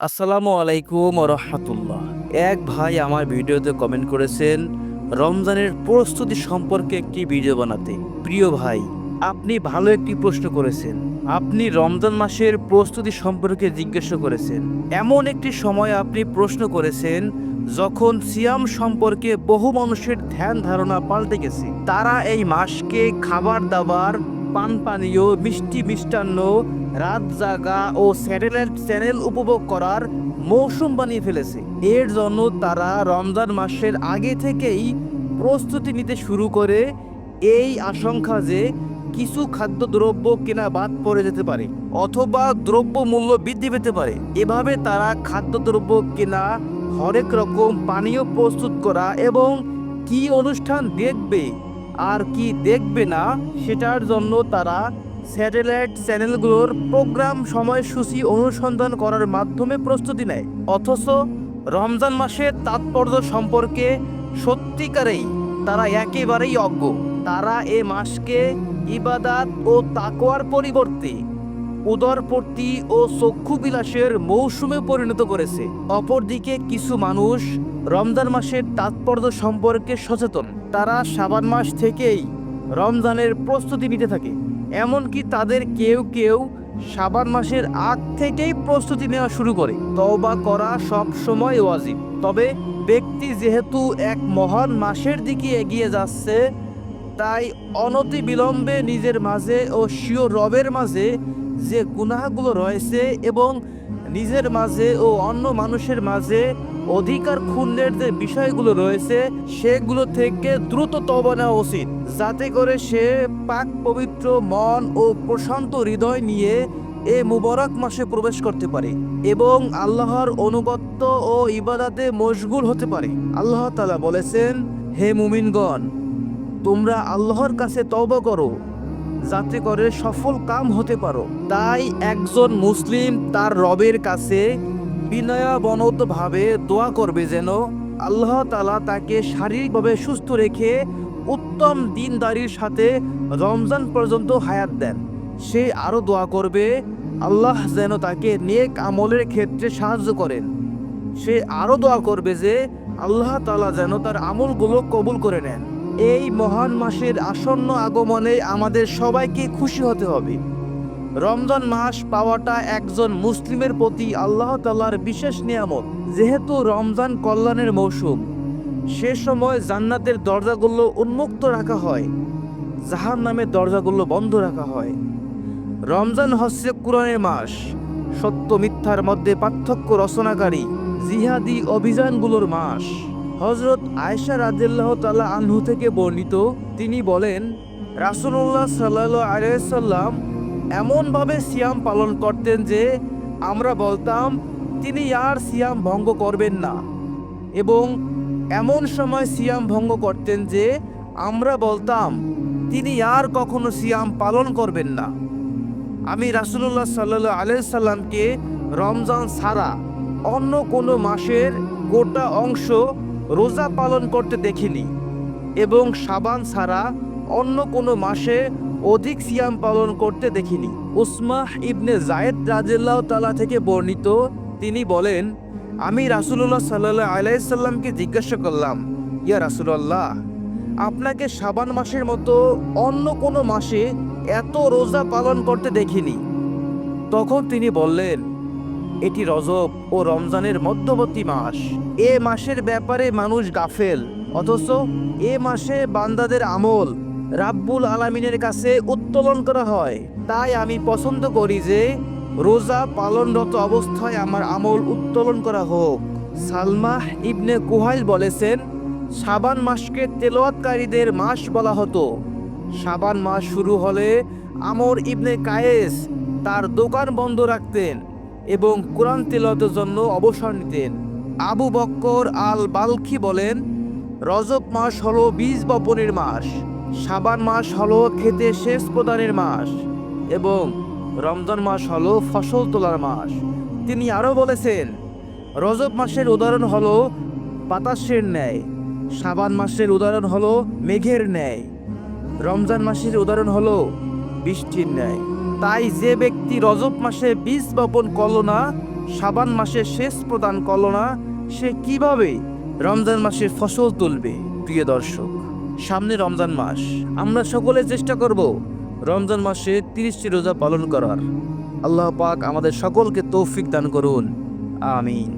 আসসালামু আলাইকুম রহমতুল্লাহ। এক ভাই আমার ভিডিওতে কমেন্ট করেছেন রমজানের প্রস্তুতি সম্পর্কে একটি ভিডিও বানাতে। প্রিয় ভাই, আপনি ভালো একটি প্রশ্ন করেছেন। আপনি রমজান মাসের প্রস্তুতি সম্পর্কে জিজ্ঞাসা করেছেন। এমন একটি সময় আপনি প্রশ্ন করেছেন যখন সিয়াম সম্পর্কে বহু মানুষের ধ্যান ধারণা পাল্টে গেছে। তারা এই মাসকে খাবার দাবার, পান পানীয়, মিষ্টি মিষ্টান্ন, রাত জাগা ও স্যাটেলাইট চ্যানেল উপভোগ করার মৌসুম বানিয়ে ফেলেছে। এর জন্য তারা রমজান মাসের আগে থেকেই প্রস্তুতি নিতে শুরু করে, এই আশঙ্কা যে কিছু খাদ্যদ্রব্য কেনা বাদ পড়ে যেতে পারে অথবা দ্রব্য মূল্য বৃদ্ধি পেতে পারে। এভাবে তারা খাদ্যদ্রব্য কেনা, হরেক রকম পানীয় প্রস্তুত করা এবং কি অনুষ্ঠান দেখবে আর কি দেখবে না সেটার জন্য তারা স্যাটেলাইট চ্যানেলগুলোর প্রোগ্রাম সময়সূচি অনুসন্ধান করার মাধ্যমে প্রস্তুতি নেয়। অথচ রমজান মাসের তাৎপর্য সম্পর্কে সত্যিকারেই তারা একেবারেই অজ্ঞ। তারা এ মাসকে ইবাদাত ও তাকওয়ার পরিবর্তে উদরপূর্তি ও চক্ষুবিলাসের মৌসুমে পরিণত করেছে। অপরদিকে কিছু মানুষ রমজান মাসের তাৎপর্য সম্পর্কে সচেতন। তারা শাবান মাস থেকেই রমজানের প্রস্তুতি নিতে থাকে। এমনকি তাদের কেউ কেউ শাবান মাসের আগ থেকেই প্রস্তুতি নেওয়া শুরু করে। তওবা করা সব সময় ওয়াজিব, তবে ব্যক্তি যেহেতু এক মহান মাসের দিকে এগিয়ে যাচ্ছে, তাই অনতি বিলম্বে নিজের মাঝে ও স্বীয় রবের মাঝে যে গুনাহগুলো রয়েছে এবং নিজের মাঝে ও অন্য মানুষের মাঝে অধিকার ক্ষুণ্ণের যে বিষয়গুলো রয়েছে সেগুলো থেকে দ্রুত তওবা নেওয়া উচিত, যাতে করে সে পাক পবিত্র মন ও প্রশান্ত হৃদয় নিয়ে এ মুবারক মাসে প্রবেশ করতে পারে এবং আল্লাহর অনুগত্য ও ইবাদতে মশগুল হতে পারে। আল্লাহ তাআলা বলেছেন, হে মুমিনগণ, তোমরা আল্লাহর কাছে তওবা করো যাতে করে সফল কাম হতে পারো। তাই একজন মুসলিম তার রবের কাছে বিনয়াবনতভাবে দোয়া করবে যেন আল্লাহ তাআলা তাকে শারীরিকভাবে সুস্থ রেখে উত্তম দিনদারির সাথে রমজান পর্যন্ত হায়াত দেন। সে আরও দোয়া করবে আল্লাহ যেন তাকে নেক আমলের ক্ষেত্রে সাহায্য করেন। সে আরও দোয়া করবে যে আল্লাহ তাআলা যেন তার আমলগুলো কবুল করে নেন। এই মহান মাসের আসন্ন আগমনে আমাদের সবাইকে খুশি হতে হবে। রমজান মাস পাওয়াটা একজন মুসলিমের প্রতি আল্লাহ তাআলার বিশেষ নিয়ামত। যেহেতু রমজান কল্যাণের মৌসুম, সে সময় জান্নাতের দরজাগুলো উন্মুক্ত রাখা হয়, জাহান্নামের দরজাগুলো বন্ধ রাখা হয়। রমজান হচ্ছে কুরআনের মাস, সত্য মিথ্যার মধ্যে পার্থক্য রচনাকারী জিহাদি অভিযানগুলোর মাস। হযরত আয়েশা রাদিয়াল্লাহু তাআলা আনহু থেকে বর্ণিত, তিনি বলেন, রাসূলুল্লাহ সাল্লাল্লাহু আলাইহি ওয়াসাল্লাম এমনভাবে সিয়াম পালন করতেন যে আমরা বলতাম তিনি আর সিয়াম ভঙ্গ করবেন না, এবং এমন সময় সিয়াম ভঙ্গ করতেন যে আমরা বলতাম তিনি আর কখনো সিয়াম পালন করবেন না। আমি রাসূলুল্লাহ সাল্লাল্লাহু আলাইহি সাল্লামকে রমজান ছাড়া অন্য কোনো মাসের গোটা অংশ রোজা পালন করতে দেখিনি এবং শাবান ছাড়া অন্য কোনো মাসে অধিক সিয়াম পালন করতে দেখিনি। উসমাহ ইবনে যায়েদ রাদিয়াল্লাহু তাআলা থেকে বর্ণিত, তিনি বলেন, আমি রাসূলুল্লাহ সাল্লাল্লাহু আলাইহি সাল্লামকে জিজ্ঞাসা করলাম, ইয়া রাসূলুল্লাহ, আপনাকে শাবান মাসের মতো অন্য কোনো মাসে এত রোজা পালন করতে দেখিনি। তখন তিনি বললেন, এটি রজব ও রমজানের মধ্যবর্তী মাস। এ মাসের ব্যাপারে মানুষ গাফেল, অথচ এ মাসে বান্দাদের আমল রাব্বুল আলামিনের কাছে উত্তোলন করা হয়। তাই আমি পছন্দ করি যে রোজা পালনরত অবস্থায় আমার আমল উত্তোলন করা হোক। সালমাহ ইবনে কুহাইল বলেছেন, শাবান মাসকে তেলাওয়াতকারীদের মাস বলা হতো। শাবান মাস শুরু হলে আমর ইবনে কায়েস তার দোকান বন্ধ রাখতেন এবং কোরআন তেলাওয়াতের জন্য অবসর নিতেন। আবু বক্কর আল বালখি বলেন, রজব মাস হলো বীজ বপনের মাস, শাবান মাস হলো খেতে সেচ প্রদানের মাস এবং রমজান মাস হলো ফসল তোলার মাস। তিনি আরও বলেছেন, রজব মাসের উদাহরণ হলো বাতাসের ন্যায়, শাবান মাসের উদাহরণ হলো মেঘের ন্যায়, রমজান মাসের উদাহরণ হলো বৃষ্টির ন্যায়। তাই যে ব্যক্তি রজব মাসে বীজ বপন করল না, শাবান মাসে সেচ প্রদান করলো না, সে কিভাবে রমজান মাসে ফসল তুলবে? প্রিয় দর্শক, সামনে রমজান মাস, আমরা সকলে চেষ্টা করব রমজান মাসে 30টি রোজা পালন করার। আল্লাহ পাক আমাদের সকলকে তৌফিক দান করুন, আমিন।